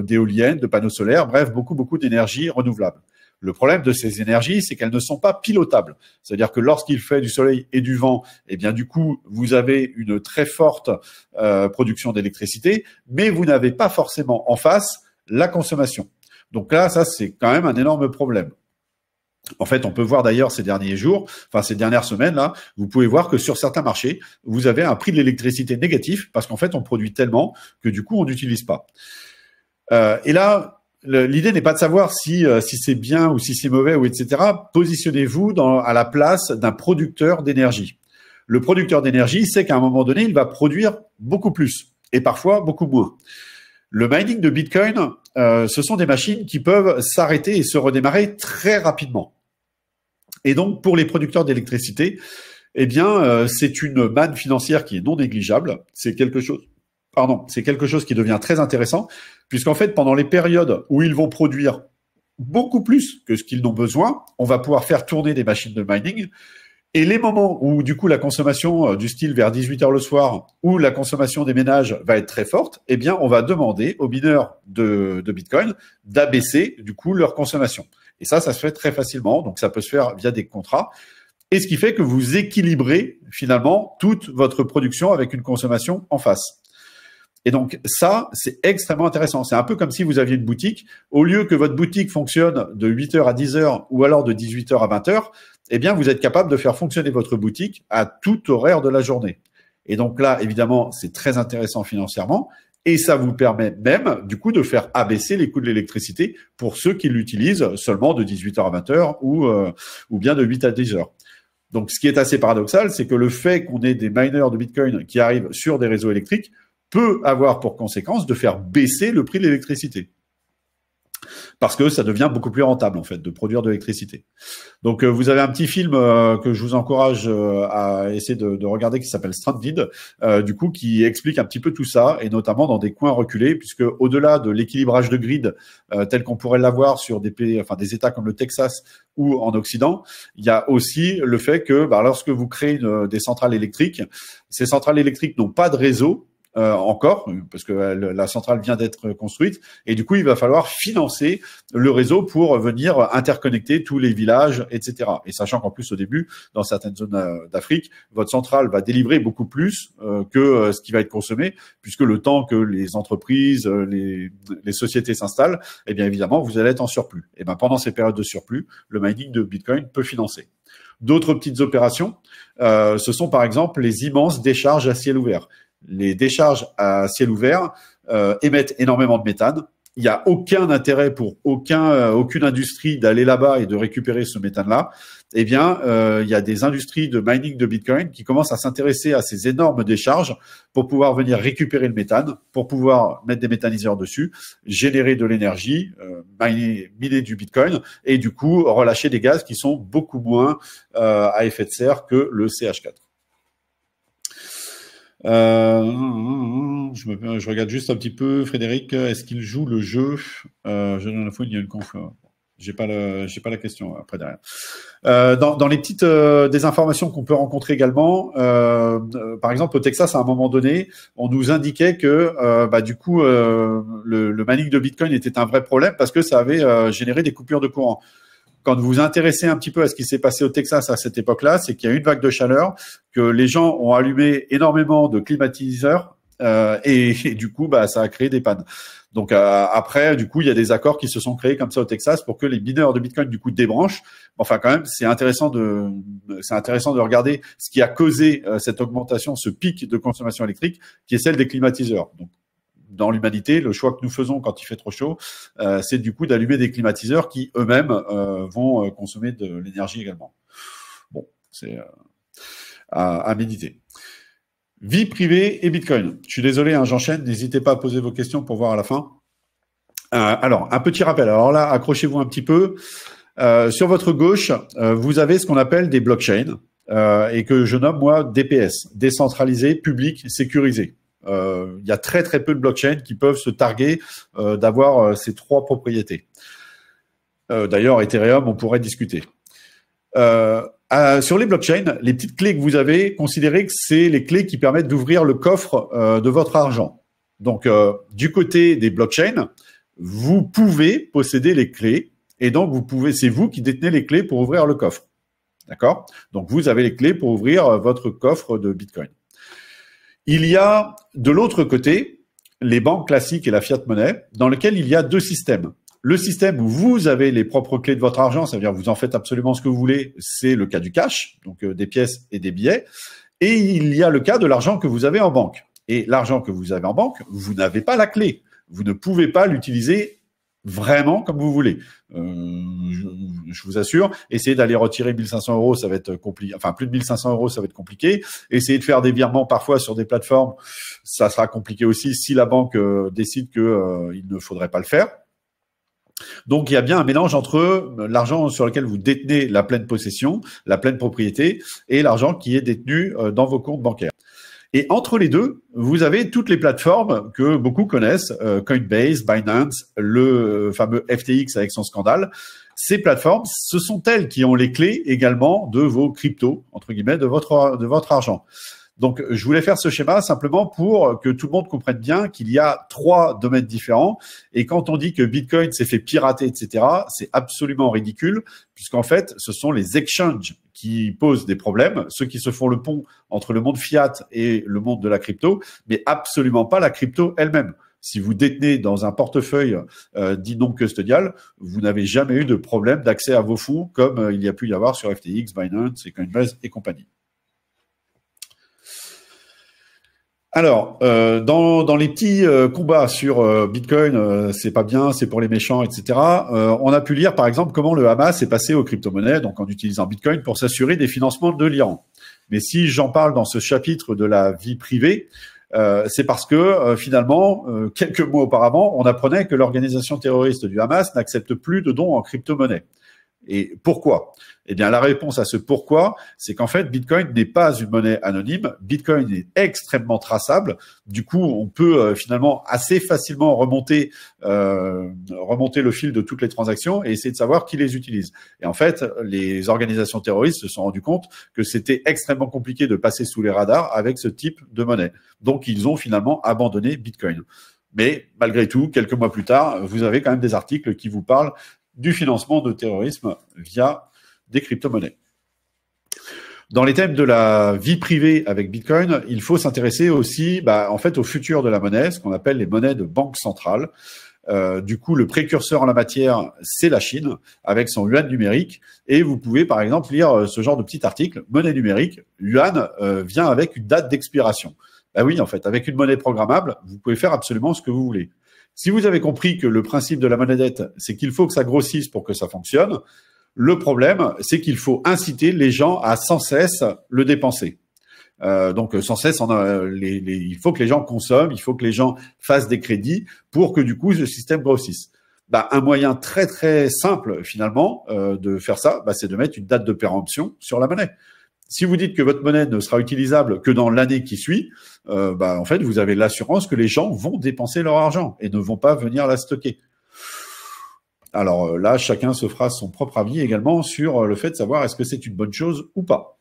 d'éoliennes, de panneaux solaires, bref, beaucoup d'énergie renouvelable. Le problème de ces énergies, c'est qu'elles ne sont pas pilotables. C'est-à-dire que lorsqu'il fait du soleil et du vent, eh bien, du coup, vous avez une très forte production d'électricité, mais vous n'avez pas forcément en face la consommation. Donc là, ça, c'est quand même un énorme problème. En fait, on peut voir d'ailleurs ces derniers jours, ces dernières semaines là, vous pouvez voir que sur certains marchés, vous avez un prix de l'électricité négatif parce qu'en fait, on produit tellement que du coup, on n'utilise pas. Et là, l'idée n'est pas de savoir si c'est bien ou si c'est mauvais ou etc. Positionnez-vous à la place d'un producteur d'énergie. Le producteur d'énergie sait qu'à un moment donné, il va produire beaucoup plus et parfois beaucoup moins. Le mining de Bitcoin, ce sont des machines qui peuvent s'arrêter et se redémarrer très rapidement. Et donc, pour les producteurs d'électricité, eh bien, c'est une manne financière qui est non négligeable. C'est quelque chose qui devient très intéressant, puisqu'en fait, pendant les périodes où ils vont produire beaucoup plus que ce qu'ils n'ont besoin, on va pouvoir faire tourner des machines de mining. Et les moments où, du coup, la consommation du style vers 18h le soir, où la consommation des ménages va être très forte, eh bien, on va demander aux mineurs de Bitcoin d'abaisser, du coup, leur consommation. Et ça se fait très facilement. Donc, ça peut se faire via des contrats. Et ce qui fait que vous équilibrez, finalement, toute votre production avec une consommation en face. Et donc, ça, c'est extrêmement intéressant. C'est un peu comme si vous aviez une boutique. Au lieu que votre boutique fonctionne de 8h à 10h ou alors de 18h à 20h, eh bien, vous êtes capable de faire fonctionner votre boutique à tout horaire de la journée. Et donc là, évidemment, c'est très intéressant financièrement et ça vous permet même, du coup, de faire abaisser les coûts de l'électricité pour ceux qui l'utilisent seulement de 18h à 20h ou bien de 8 à 10h. Donc, ce qui est assez paradoxal, c'est que le fait qu'on ait des miners de Bitcoin qui arrivent sur des réseaux électriques peut avoir pour conséquence de faire baisser le prix de l'électricité. parce que ça devient beaucoup plus rentable en fait de produire de l'électricité. Donc vous avez un petit film que je vous encourage à essayer de regarder qui s'appelle Stranded, du coup qui explique un petit peu tout ça et notamment dans des coins reculés, puisque au-delà de l'équilibrage de grid tel qu'on pourrait l'avoir sur des pays, enfin des États comme le Texas ou en Occident, il y a aussi le fait que lorsque vous créez des centrales électriques, ces centrales électriques n'ont pas de réseau encore, parce que la centrale vient d'être construite, et du coup, il va falloir financer le réseau pour venir interconnecter tous les villages, etc. Et sachant qu'en plus, au début, dans certaines zones d'Afrique, votre centrale va délivrer beaucoup plus que ce qui va être consommé, puisque le temps que les entreprises, les sociétés s'installent, eh bien évidemment, vous allez être en surplus. Et bien pendant ces périodes de surplus, le mining de Bitcoin peut financer. D'autres petites opérations, ce sont par exemple les immenses décharges à ciel ouvert. Les décharges à ciel ouvert émettent énormément de méthane. Il n'y a aucun intérêt pour aucune industrie d'aller là-bas et de récupérer ce méthane-là. Eh bien, il y a des industries de mining de Bitcoin qui commencent à s'intéresser à ces énormes décharges pour pouvoir venir récupérer le méthane, pour pouvoir mettre des méthaniseurs dessus, générer de l'énergie, miner du Bitcoin et du coup relâcher des gaz qui sont beaucoup moins à effet de serre que le CH4. Je regarde juste un petit peu, Frédéric. Est-ce qu'il joue le jeu Je donne la fois, il y a une conf. J'ai pas la question après derrière. Dans les petites des informations qu'on peut rencontrer également, par exemple au Texas, à un moment donné, on nous indiquait que du coup le mining de Bitcoin était un vrai problème parce que ça avait généré des coupures de courant. Quand vous vous intéressez un petit peu à ce qui s'est passé au Texas à cette époque-là, c'est qu'il y a eu une vague de chaleur, que les gens ont allumé énormément de climatiseurs et du coup, ça a créé des pannes. Donc après, du coup, il y a des accords qui se sont créés comme ça au Texas pour que les mineurs de Bitcoin du coup débranchent. Enfin, quand même, c'est intéressant de regarder ce qui a causé cette augmentation, ce pic de consommation électrique, qui est celle des climatiseurs. Donc, dans l'humanité, le choix que nous faisons quand il fait trop chaud, c'est du coup d'allumer des climatiseurs qui eux-mêmes vont consommer de l'énergie également. Bon, c'est à méditer. Vie privée et Bitcoin. Je suis désolé, j'enchaîne. N'hésitez pas à poser vos questions pour voir à la fin. Alors, un petit rappel. Alors là, accrochez-vous un petit peu. Sur votre gauche, vous avez ce qu'on appelle des blockchains et que je nomme moi DPS, décentralisé, public, sécurisé. Il y a très très peu de blockchains qui peuvent se targuer d'avoir ces trois propriétés. D'ailleurs, Ethereum, on pourrait discuter. Sur les blockchains, les petites clés que vous avez, considérez que c'est les clés qui permettent d'ouvrir le coffre de votre argent. Donc, du côté des blockchains, vous pouvez posséder les clés et donc c'est vous qui détenez les clés pour ouvrir le coffre. D'accord? Donc, vous avez les clés pour ouvrir votre coffre de Bitcoin. Il y a de l'autre côté les banques classiques et la fiat monnaie dans lequel il y a deux systèmes. Le système où vous avez les propres clés de votre argent, ça veut dire vous en faites absolument ce que vous voulez, c'est le cas du cash, donc des pièces et des billets. Et il y a le cas de l'argent que vous avez en banque. Et l'argent que vous avez en banque, vous n'avez pas la clé. Vous ne pouvez pas l'utiliser vraiment comme vous voulez. Je vous assure, essayez d'aller retirer 1 500 €, ça va être compliqué. Enfin, plus de 1 500 €, ça va être compliqué. Essayez de faire des virements parfois sur des plateformes, ça sera compliqué aussi si la banque décide que il ne faudrait pas le faire. Donc, il y a bien un mélange entre l'argent sur lequel vous détenez la pleine possession, la pleine propriété, et l'argent qui est détenu dans vos comptes bancaires. Et entre les deux, vous avez toutes les plateformes que beaucoup connaissent, Coinbase, Binance, le fameux FTX avec son scandale. Ces plateformes, ce sont elles qui ont les clés également de vos cryptos, entre guillemets, de votre argent. Donc, je voulais faire ce schéma simplement pour que tout le monde comprenne bien qu'il y a trois domaines différents. Et quand on dit que Bitcoin s'est fait pirater, etc., c'est absolument ridicule, puisqu'en fait, ce sont les exchanges qui posent des problèmes, ceux qui se font le pont entre le monde fiat et le monde de la crypto, mais absolument pas la crypto elle-même. Si vous détenez dans un portefeuille dit non custodial, vous n'avez jamais eu de problème d'accès à vos fonds comme il y a pu y avoir sur FTX, Binance et Coinbase et compagnie. Alors, dans les petits combats sur Bitcoin, c'est pas bien, c'est pour les méchants, etc. On a pu lire, par exemple, comment le Hamas est passé aux crypto-monnaies, donc en utilisant Bitcoin pour s'assurer des financements de l'Iran. Mais si j'en parle dans ce chapitre de la vie privée, c'est parce que finalement, quelques mois auparavant, on apprenait que l'organisation terroriste du Hamas n'accepte plus de dons en crypto-monnaie. Et pourquoi? Eh bien, la réponse à ce pourquoi, c'est qu'en fait, Bitcoin n'est pas une monnaie anonyme. Bitcoin est extrêmement traçable. Du coup, on peut finalement assez facilement remonter le fil de toutes les transactions et essayer de savoir qui les utilise. Et en fait, les organisations terroristes se sont rendues compte que c'était extrêmement compliqué de passer sous les radars avec ce type de monnaie. Donc, ils ont finalement abandonné Bitcoin. Mais malgré tout, quelques mois plus tard, vous avez quand même des articles qui vous parlent du financement de terrorisme via des crypto-monnaies. Dans les thèmes de la vie privée avec Bitcoin, il faut s'intéresser aussi en fait, au futur de la monnaie, ce qu'on appelle les monnaies de banque centrale. Du coup, le précurseur en la matière, c'est la Chine, avec son yuan numérique. Et vous pouvez, par exemple, lire ce genre de petit article, monnaie numérique, yuan vient avec une date d'expiration. Oui, en fait, avec une monnaie programmable, vous pouvez faire absolument ce que vous voulez. Si vous avez compris que le principe de la monnaie dette, c'est qu'il faut que ça grossisse pour que ça fonctionne, le problème, c'est qu'il faut inciter les gens à sans cesse le dépenser. Donc sans cesse, il faut que les gens consomment, il faut que les gens fassent des crédits pour que du coup ce système grossisse. Un moyen très très simple finalement de faire ça, c'est de mettre une date de péremption sur la monnaie. Si vous dites que votre monnaie ne sera utilisable que dans l'année qui suit, en fait, vous avez l'assurance que les gens vont dépenser leur argent et ne vont pas venir la stocker. Alors là, chacun se fera son propre avis également sur le fait de savoir est-ce que c'est une bonne chose ou pas.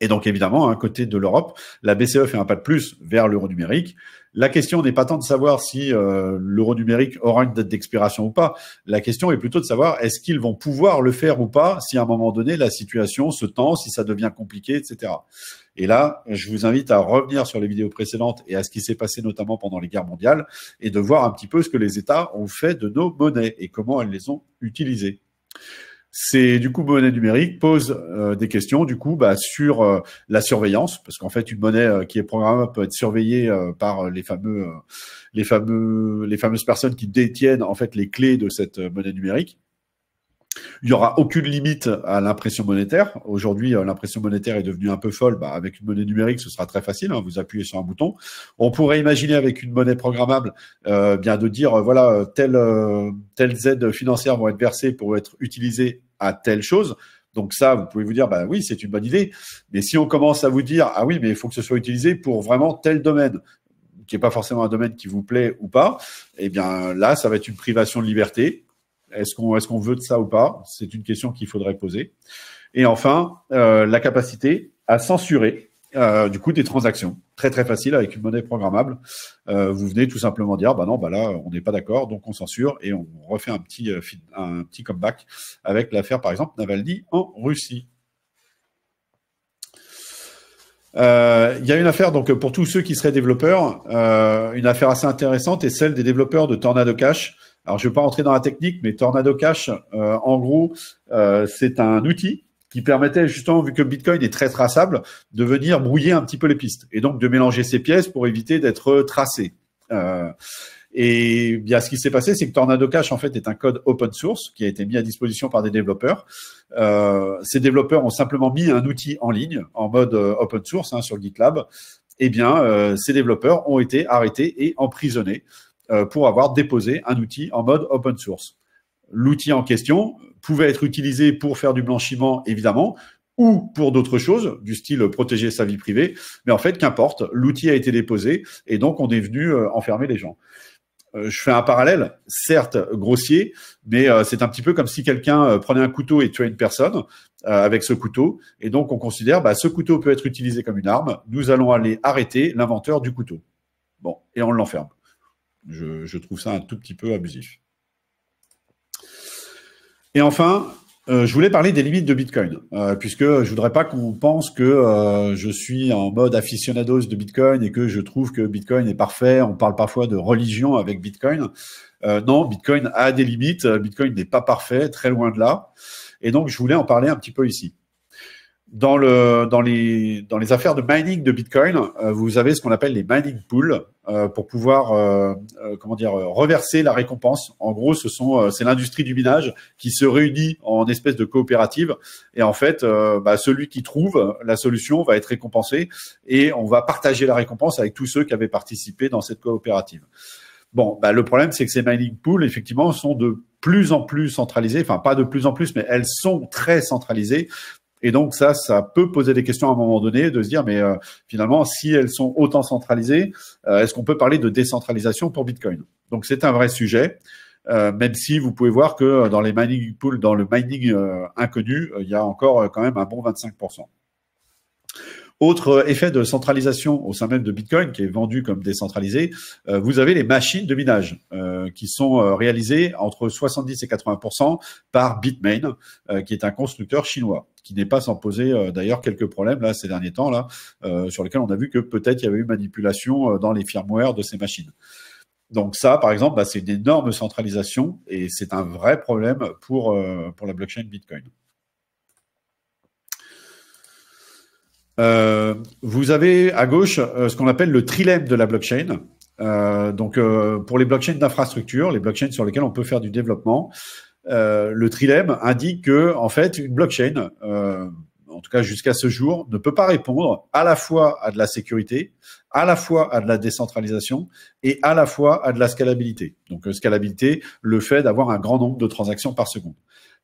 Et donc, évidemment, à côté de l'Europe, la BCE fait un pas de plus vers l'euro numérique. La question n'est pas tant de savoir si l'euro numérique aura une date d'expiration ou pas. La question est plutôt de savoir est-ce qu'ils vont pouvoir le faire ou pas si à un moment donné, la situation se tend, si ça devient compliqué, etc. Et là, je vous invite à revenir sur les vidéos précédentes et à ce qui s'est passé notamment pendant les guerres mondiales et de voir un petit peu ce que les États ont fait de nos monnaies et comment elles les ont utilisées. C'est du coup monnaie numérique pose des questions du coup sur la surveillance parce qu'en fait une monnaie qui est programmable peut être surveillée par les fameuses personnes qui détiennent en fait les clés de cette monnaie numérique. Il y aura aucune limite à l'impression monétaire. Aujourd'hui, l'impression monétaire est devenue un peu folle. Avec une monnaie numérique, ce sera très facile. Vous appuyez sur un bouton. On pourrait imaginer avec une monnaie programmable, de dire voilà telles aides financières vont être versées pour être utilisées à telle chose. Donc ça, vous pouvez vous dire oui, c'est une bonne idée. Mais si on commence à vous dire ah oui, mais il faut que ce soit utilisé pour vraiment tel domaine, qui n'est pas forcément un domaine qui vous plaît ou pas, eh bien là, ça va être une privation de liberté. Est-ce qu'on veut de ça ou pas? C'est une question qu'il faudrait poser. Et enfin, la capacité à censurer du coup des transactions. Très très facile avec une monnaie programmable. Vous venez tout simplement dire non, là on n'est pas d'accord, donc on censure et on refait un petit comeback avec l'affaire par exemple Navalny en Russie. Il y a une affaire donc pour tous ceux qui seraient développeurs, une affaire assez intéressante est celle des développeurs de Tornado Cash. Alors, je ne vais pas rentrer dans la technique, mais Tornado Cash, en gros, c'est un outil qui permettait justement, vu que Bitcoin est très traçable, de venir brouiller un petit peu les pistes et donc de mélanger ces pièces pour éviter d'être tracé. Et bien, ce qui s'est passé, c'est que Tornado Cash, en fait, est un code open source qui a été mis à disposition par des développeurs. Ces développeurs ont simplement mis un outil en ligne, en mode open source, sur GitLab. Eh bien, ces développeurs ont été arrêtés et emprisonnés pour avoir déposé un outil en mode open source. L'outil en question pouvait être utilisé pour faire du blanchiment, évidemment, ou pour d'autres choses, du style protéger sa vie privée. Mais en fait, qu'importe, l'outil a été déposé et donc on est venu enfermer les gens. Je fais un parallèle, certes grossier, mais c'est un petit peu comme si quelqu'un prenait un couteau et tuait une personne avec ce couteau. Et donc, on considère ce couteau peut être utilisé comme une arme. Nous allons aller arrêter l'inventeur du couteau. Bon, et on l'enferme. Je trouve ça un tout petit peu abusif. Et enfin, je voulais parler des limites de Bitcoin, puisque je voudrais pas qu'on pense que je suis en mode aficionados de Bitcoin et que je trouve que Bitcoin est parfait. On parle parfois de religion avec Bitcoin. Non, Bitcoin a des limites. Bitcoin n'est pas parfait, très loin de là. Et donc, je voulais en parler un petit peu ici. dans les affaires de mining de Bitcoin, vous avez ce qu'on appelle les mining pools pour pouvoir reverser la récompense. En gros, c'est l'industrie du minage qui se réunit en espèce de coopérative et en fait, celui qui trouve la solution va être récompensé et on va partager la récompense avec tous ceux qui avaient participé dans cette coopérative. Bon, le problème, c'est que ces mining pools, effectivement, sont de plus en plus centralisés. Enfin, pas de plus en plus, mais elles sont très centralisées. Et donc, ça peut poser des questions à un moment donné, de se dire, mais finalement, si elles sont autant centralisées, est-ce qu'on peut parler de décentralisation pour Bitcoin? Donc, c'est un vrai sujet, même si vous pouvez voir que dans les mining pools, dans le mining inconnu, il y a encore quand même un bon 25%. Autre effet de centralisation au sein même de Bitcoin, qui est vendu comme décentralisé, vous avez les machines de minage qui sont réalisées entre 70 et 80% par Bitmain, qui est un constructeur chinois, qui n'est pas sans poser d'ailleurs quelques problèmes là ces derniers temps là, sur lesquels on a vu que peut-être il y avait eu manipulation dans les firmware de ces machines. Donc ça, par exemple, c'est une énorme centralisation et c'est un vrai problème pour la blockchain Bitcoin. Vous avez à gauche ce qu'on appelle le trilemme de la blockchain. Pour les blockchains d'infrastructure, les blockchains sur lesquelles on peut faire du développement, le trilemme indique que en fait une blockchain, en tout cas jusqu'à ce jour, ne peut pas répondre à la fois à de la sécurité, à la fois à de la décentralisation et à la fois à de la scalabilité. Donc scalabilité, le fait d'avoir un grand nombre de transactions par seconde.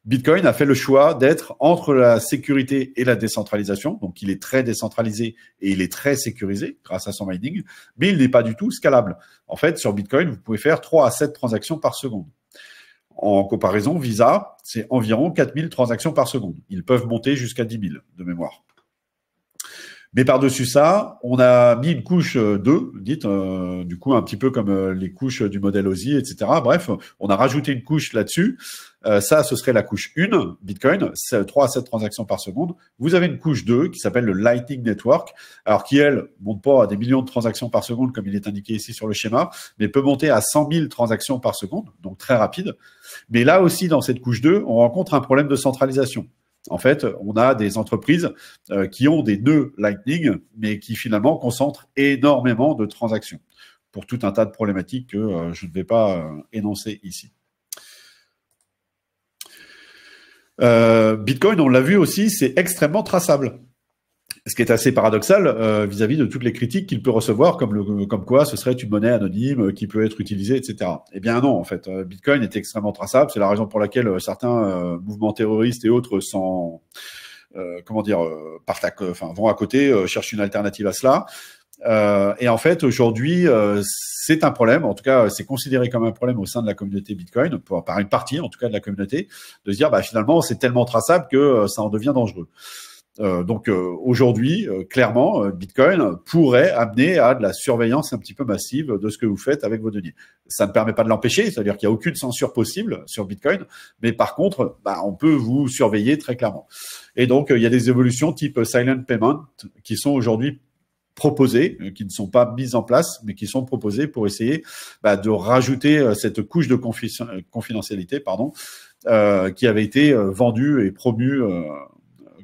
Bitcoin a fait le choix d'être entre la sécurité et la décentralisation. Donc, il est très décentralisé et il est très sécurisé grâce à son mining, mais il n'est pas du tout scalable. En fait, sur Bitcoin, vous pouvez faire 3 à 7 transactions par seconde. En comparaison, Visa, c'est environ 4000 transactions par seconde. Ils peuvent monter jusqu'à 10 000 de mémoire. Mais par-dessus ça, on a mis une couche 2, dites, du coup, un petit peu comme les couches du modèle OSI, etc. Bref, on a rajouté une couche là-dessus. Ça, ce serait la couche 1, Bitcoin, 3 à 7 transactions par seconde. Vous avez une couche 2 qui s'appelle le Lightning Network, alors qui, elle, monte pas à des millions de transactions par seconde, comme il est indiqué ici sur le schéma, mais peut monter à 100 000 transactions par seconde, donc très rapide. Mais là aussi, dans cette couche 2, on rencontre un problème de centralisation. En fait, on a des entreprises qui ont des nœuds Lightning, mais qui finalement concentrent énormément de transactions pour tout un tas de problématiques que je ne vais pas énoncer ici. Bitcoin, on l'a vu aussi, c'est extrêmement traçable. Ce qui est assez paradoxal vis-à-vis de toutes les critiques qu'il peut recevoir, comme quoi ce serait une monnaie anonyme qui peut être utilisée, etc. Eh bien non, en fait, Bitcoin est extrêmement traçable. C'est la raison pour laquelle certains mouvements terroristes et autres vont à côté, cherchent une alternative à cela. Et en fait, aujourd'hui, c'est un problème. En tout cas, c'est considéré comme un problème au sein de la communauté Bitcoin, par une partie, en tout cas, de la communauté, de se dire, finalement, c'est tellement traçable que ça en devient dangereux. Aujourd'hui, clairement, Bitcoin pourrait amener à de la surveillance un petit peu massive de ce que vous faites avec vos deniers. Ça ne permet pas de l'empêcher, c'est-à-dire qu'il n'y a aucune censure possible sur Bitcoin, mais par contre, on peut vous surveiller très clairement. Et donc, il y a des évolutions type Silent Payment qui sont aujourd'hui proposées, qui ne sont pas mises en place, mais qui sont proposées pour essayer de rajouter cette couche de confidentialité, qui avait été vendue et promue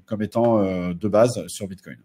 comme étant de base sur Bitcoin.